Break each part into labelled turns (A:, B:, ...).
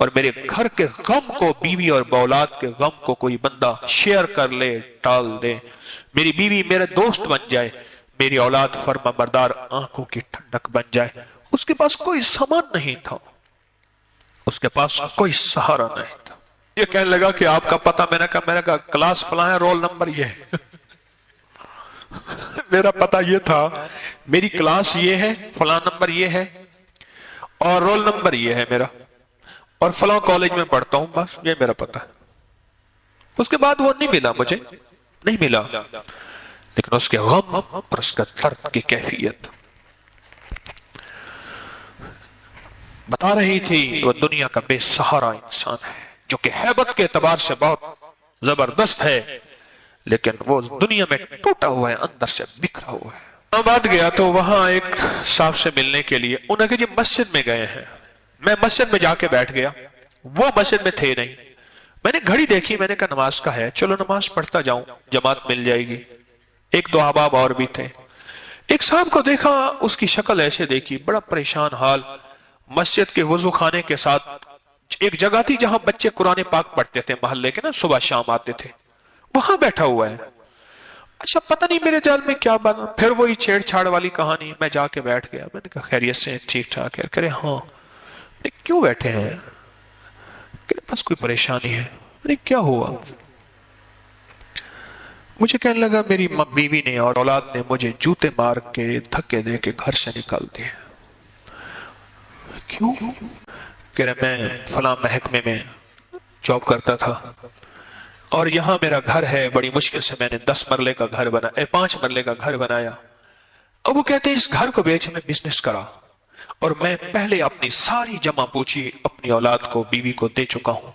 A: اور میرے گھر کے غم کو، بیوی اور اولاد کے غم کو کوئی بندہ شیئر کر لے، ٹال دے، میری بیوی میرے دوست بن جائے، میری اولاد فرما بردار آنکھوں کی ٹھنڈک بن جائے۔ اس کے پاس کوئی سامان نہیں تھا، اس کے پاس کوئی سہارا نہیں تھا۔ یہ کہنے لگا کہ آپ کا پتہ، میں نے کہا کلاس فلاں ہے، رول نمبر یہ ہے۔ میرا پتہ یہ تھا، میری کلاس یہ ہے، فلاں نمبر یہ ہے، اور رول نمبر یہ ہے میرا، اور فلاں کالج میں پڑھتا ہوں، بس یہ میرا پتہ ہے۔ اس کے بعد وہ نہیں ملا، مجھے نہیں ملا، لیکن اس کے غم اور اس کا درد کی کیفیت بتا رہی تھی۔ وہ دنیا کا بے سہارا انسان ہے جو کہ ہیبت کے اعتبار سے بہت زبردست ہے، لیکن وہ دنیا میں ٹوٹا ہوا ہے، اندر سے بکھرا ہوا ہے۔ آباد گیا تو وہاں ایک صاحب سے ملنے کے لیے، انہوں نے کہا جی مسجد میں گئے ہیں۔ میں مسجد میں جا کے بیٹھ گیا، وہ مسجد میں تھے نہیں۔ میں نے گھڑی دیکھی، میں نے کہا نماز کا ہے، چلو نماز پڑھتا جاؤں، جماعت مل جائے گی۔ ایک دو احباب اور بھی تھے۔ ایک صاحب کو دیکھا، اس کی شکل ایسے دیکھی، بڑا پریشان حال، مسجد کے وضو خانے کے ساتھ ایک جگہ تھی جہاں بچے قرآن پاک پڑھتے تھے، محلے کے نا، صبح شام آتے تھے، وہاں بیٹھا ہوا ہے۔ اچھا پتہ نہیں میرے دل میں کیا بنا، پھر وہی چھیڑ چھاڑ والی کہانی۔ میں جا کے بیٹھ گیا، میں نے کہا خیریت سے، ٹھیک ٹھاک ہے؟ کہہ رہے ہاں۔ کیوں بیٹھے ہیں؟ کہ بس کوئی پریشانی ہے۔ میں نے کیا ہوا؟ مجھے کہنے لگا میری بیوی نے اور اولاد نے مجھے جوتے مار کے، دھکے دے کے گھر سے نکال دیے۔ کیوں؟ کہہ رہے میں فلاں محکمے میں جاب کرتا تھا اور یہاں میرا گھر ہے، بڑی مشکل سے میں نے 10 مرلے کا گھر بنایا، 5 مرلے کا گھر بنایا۔ اب وہ کہتے ہیں اس گھر کو بیچ میں بزنس کرا، اور میں پہلے اپنی ساری جمع پوچھی اپنی اولاد کو، بیوی کو دے چکا ہوں،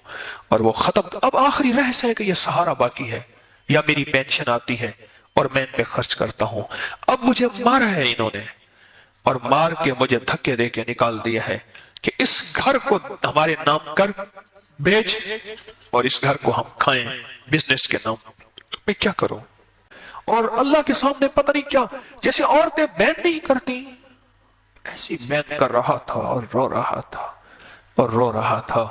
A: اور وہ ختم۔ اب آخری رہس ہے کہ یہ سہارا باقی ہے، یا میری پینشن آتی ہے اور میں ان پہ خرچ کرتا ہوں۔ اب مجھے مارا ہے انہوں نے، اور مار کے مجھے دھکے دے کے نکال دیا ہے کہ اس گھر کو ہمارے نام کر، بیچ، اور اس گھر کو ہم کھائیں بزنس کے نام۔ میں کیا کروں؟ اور اللہ کے سامنے پتہ نہیں کیا، جیسے عورتیں بین نہیں کرتی، ایسی بین کر رہا تھا اور رو رہا تھا اور رو رہا تھا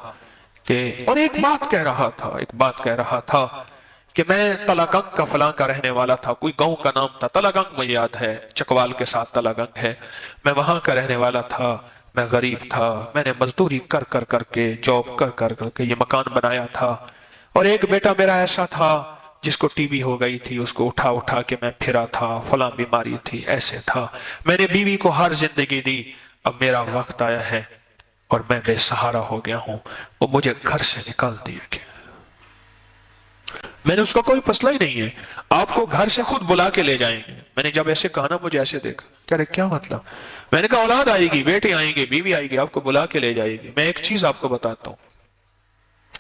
A: کہ، اور ایک بات کہہ رہا تھا کہ میں تلاگنگ کا فلاں کا رہنے والا تھا، کوئی گاؤں کا نام تھا تلاگنگ، مجھے یاد ہے، چکوال کے ساتھ تلاگنگ ہے، میں وہاں کا رہنے والا تھا، میں غریب تھا، میں نے مزدوری کر کے، جاب کر کے یہ مکان بنایا تھا، اور ایک بیٹا میرا ایسا تھا جس کو ٹی بی ہو گئی تھی، اس کو اٹھا کے میں پھرا تھا، فلاں بیماری تھی، ایسے تھا، میں نے بیوی کو ہر زندگی دی، اب میرا وقت آیا ہے اور میں بے سہارا ہو گیا ہوں، وہ مجھے گھر سے نکال دیا گیا۔ میں نے اس کا کوئی مسئلہ ہی نہیں ہے، آپ کو گھر سے خود بلا کے لے جائیں گے۔ میں نے جب ایسے کہا نا، مجھے ایسے دیکھا، کہہ رہے کیا مطلب؟ میں نے کہا اولاد آئے گی، بیٹے آئیں گے، بیوی آئے گی، آپ کو بلا کے لے جائے گی۔ میں ایک چیز آپ کو بتاتا ہوں،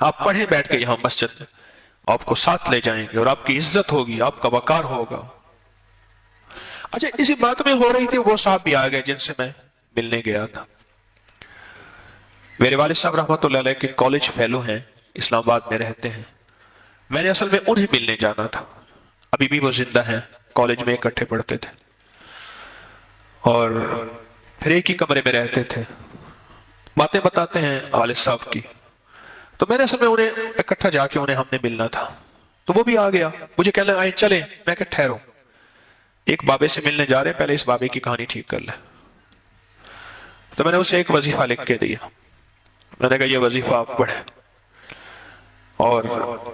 A: آپ پڑھیں بیٹھ کے یہاں مسجد میں، آپ کو ساتھ لے جائیں گے اور آپ کی عزت ہوگی، آپ کا وقار ہوگا۔ اچھا اسی بات میں ہو رہی تھی، وہ صاحب بھی آ گئے جن سے میں ملنے گیا تھا۔ میرے والد صاحب رحمۃ اللہ علیہ کے کالج فیلو ہیں، اسلام آباد میں رہتے ہیں۔ میں نے اصل میں انہیں ملنے جانا تھا، ابھی بھی وہ زندہ ہیں، کالج میں اکٹھے پڑھتے تھے اور پھر ایک ہی کمرے میں رہتے تھے۔ باتیں بتاتے ہیں والد صاحب کی، تو میں نے اصل میں انہیں اکٹھا جا کے انہیں ہم نے ملنا تھا، تو وہ بھی آ گیا، مجھے کہنے لگا چلیں، میں کہ ٹھہرو، ایک بابے سے ملنے جا رہے ہیں، پہلے اس بابے کی کہانی ٹھیک کر لیں۔ تو میں نے اسے ایک وظیفہ لکھ کے دیا، میں نے کہا یہ وظیفہ آپ پڑھیں، اور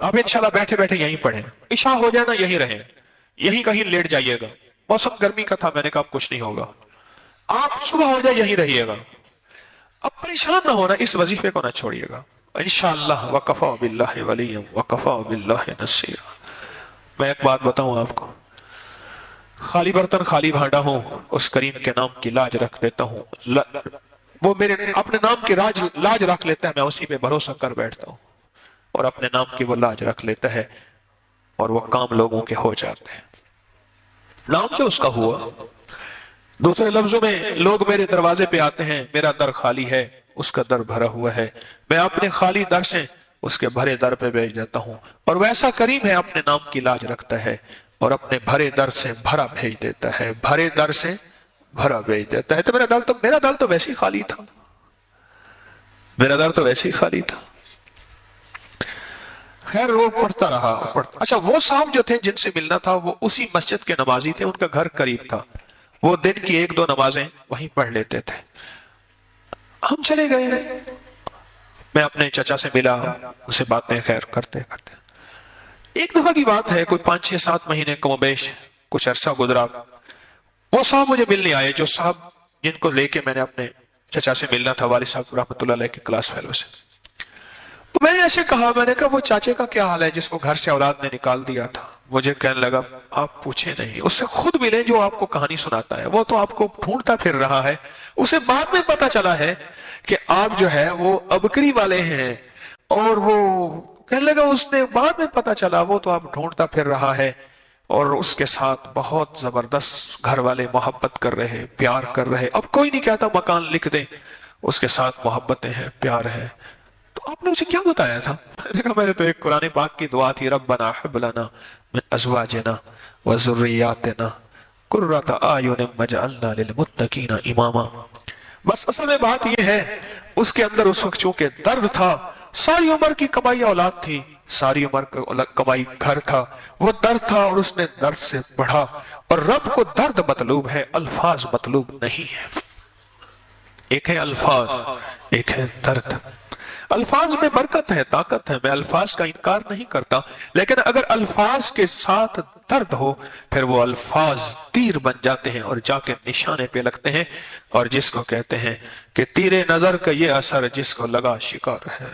A: آپ انشاءاللہ بیٹھے بیٹھے یہیں پڑھیں، عشاء ہو جانا یہیں رہیں، یہیں کہیں لیٹ جائیے گا، موسم گرمی کا تھا، میں نے کہا کچھ نہیں ہوگا، آپ صبح ہو جائے یہیں رہیے گا، اب پریشان نہ ہونا، اس وظیفے کو نہ چھوڑیے گا، انشاءاللہ وَكَفَى بِاللَّهِ وَلِيًّا وَكَفَى بِاللَّهِ نَصِيرًا۔ میں ایک بات بتاؤں آپ کو، خالی برتن خالی بھانڈا ہوں، اس کریم کے نام کی لاج رکھ دیتا ہوں، وہ میرے اپنے نام کی لاج رکھ لیتا ہے، میں اسی پہ بھروسہ کر بیٹھتا ہوں، اور اپنے نام کی وہ لاج رکھ لیتا ہے، اور وہ کام لوگوں کے ہو جاتے ہیں، نام جو اس کا ہوا۔ دوسرے لفظوں میں لوگ میرے دروازے پہ آتے ہیں، میرا در خالی ہے، اس کا در بھرا ہوا ہے، میں اپنے خالی در سے اس کے بھرے در پہ بھیج دیتا ہوں، اور ویسا کریم ہے، اپنے نام کی لاج رکھتا ہے اور اپنے بھرے در سے بھرا بھیج دیتا ہے، بھرے در سے بھرا بھیج دیتا ہے۔ تو میرا دل تو ویسے ہی خالی تھا، میرا در تو ویسے ہی خالی تھا. خیر وہ پڑھتا رہا اچھا وہ صاحب جو تھے جن سے ملنا تھا وہ اسی مسجد کے نمازی تھے, ان کا گھر قریب تھا, وہ دن کی 1-2 نمازیں وہیں پڑھ لیتے تھے. ہم چلے گئے, میں اپنے چچا سے ملا, اسے باتیں خیر کرتے کرتے ایک دفعہ کی بات ہے, کوئی 5-6-7 مہینے کم و بیش کچھ عرصہ گزرا. وہ صاحب مجھے ملنے آئے, جو صاحب جن کو لے کے میں نے اپنے چچا سے ملنا تھا, والد صاحب رحمۃ اللہ علیہ کے کلاس فیلو سے. میں نے ایسے کہا, میں نے کہا وہ چاچے کا کیا حال ہے جس کو گھر سے اولاد نے نکال دیا تھا؟ مجھے کہنے لگا آپ پوچھیں نہیں, اس سے خود ملیں جو آپ کو کہانی سناتا ہے, وہ تو آپ کو ڈھونڈتا پھر رہا ہے. اسے بعد میں پتا چلا ہے کہ آپ جو ہے وہ ابکری والے ہیں, اور وہ کہنے لگا اس نے بعد میں پتا چلا وہ تو آپ ڈھونڈتا پھر رہا ہے, اور اس کے ساتھ بہت زبردست گھر والے محبت کر رہے, پیار کر رہے. اب کوئی نہیں کہتا مکان لکھ دیں, اس کے ساتھ محبتیں ہیں, پیار ہے. تو آپ نے اسے کیا بتایا تھا؟ میں نے تو ایک قرآن پاک کی دعا تھی, ربنا حب لنا من ازواجنا وذریاتنا قرۃ اعین واجعلنا للمتقین اماما. بس اصل میں بات یہ ہے, اس کے اندر اس وقت چونکہ درد تھا, ساری عمر کی کمائی اولاد تھی, ساری عمر کا کمائی گھر تھا, وہ درد تھا اور اس نے درد سے پڑھا. اور رب کو درد مطلوب ہے, الفاظ مطلوب نہیں ہے. ایک ہے الفاظ, ایک ہے درد. الفاظ میں برکت ہے, طاقت ہے, میں الفاظ کا انکار نہیں کرتا, لیکن اگر الفاظ کے ساتھ درد ہو پھر وہ الفاظ تیر بن جاتے ہیں اور جا کے نشانے پہ لگتے ہیں, اور جس کو کہتے ہیں کہ تیرے نظر کا یہ اثر جس کو لگا شکار ہے.